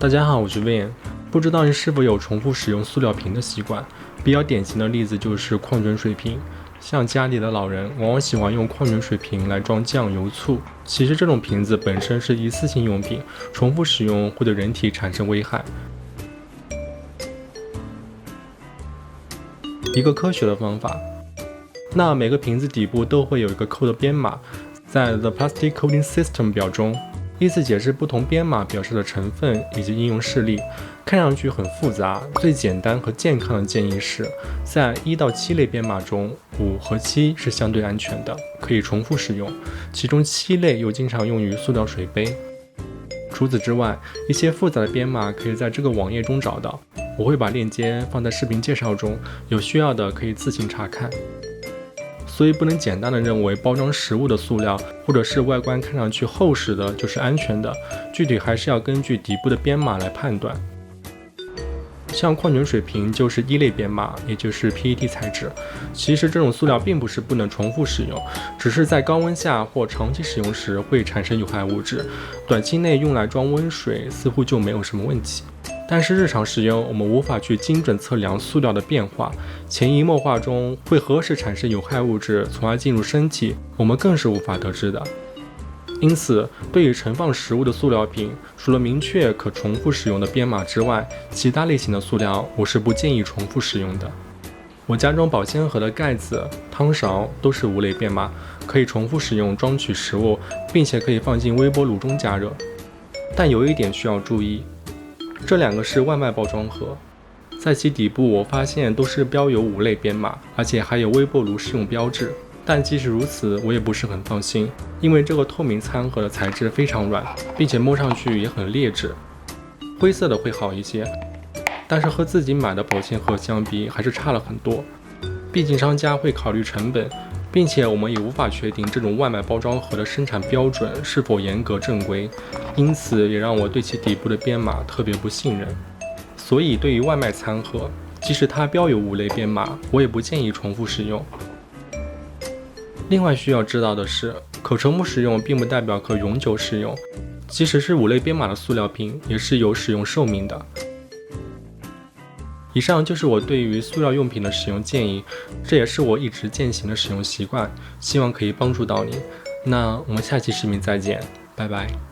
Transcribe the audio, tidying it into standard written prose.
大家好，我是 Van。不知道你是否有重复使用塑料瓶的习惯？比较典型的例子就是矿泉水瓶。像家里的老人往往喜欢用矿泉水瓶来装酱油、醋。其实这种瓶子本身是一次性用品，重复使用会对人体产生危害。一个科学的方法，那每个瓶子底部都会有一个扣的编码，在 The Plastic Coding System 表中。依次解释不同编码表示的成分以及应用事例，看上去很复杂。最简单和健康的建议是，在1到7类编码中，5和7是相对安全的，可以重复使用，其中7类又经常用于塑料水杯。除此之外，一些复杂的编码可以在这个网页中找到，我会把链接放在视频介绍中，有需要的可以自行查看。所以不能简单的认为包装食物的塑料或者是外观看上去厚实的就是安全的，具体还是要根据底部的编码来判断。像矿泉水瓶就是1类编码，也就是 PET 材质。其实这种塑料并不是不能重复使用，只是在高温下或长期使用时会产生有害物质，短期内用来装温水似乎就没有什么问题。但是日常使用，我们无法去精准测量塑料的变化，潜移默化中会何时产生有害物质，从而进入身体，我们更是无法得知的。因此，对于盛放食物的塑料瓶，除了明确可重复使用的编码之外，其他类型的塑料我是不建议重复使用的。我家中保鲜盒的盖子、汤勺都是5类编码，可以重复使用装取食物，并且可以放进微波炉中加热。但有一点需要注意，这2个是外卖包装盒，在其底部我发现都是标有5类编码，而且还有微波炉适用标志。但即使如此，我也不是很放心，因为这个透明餐盒的材质非常软，并且摸上去也很劣质。灰色的会好一些，但是和自己买的保鲜盒相比还是差了很多。毕竟商家会考虑成本，并且我们也无法确定这种外卖包装盒的生产标准是否严格正规，因此也让我对其底部的编码特别不信任。所以对于外卖餐盒，即使它标有5类编码，我也不建议重复使用。另外需要知道的是，可重复使用并不代表可永久使用，即使是5类编码的塑料瓶也是有使用寿命的。以上就是我对于塑料用品的使用建议，这也是我一直践行的使用习惯，希望可以帮助到你。那我们下期视频再见，拜拜。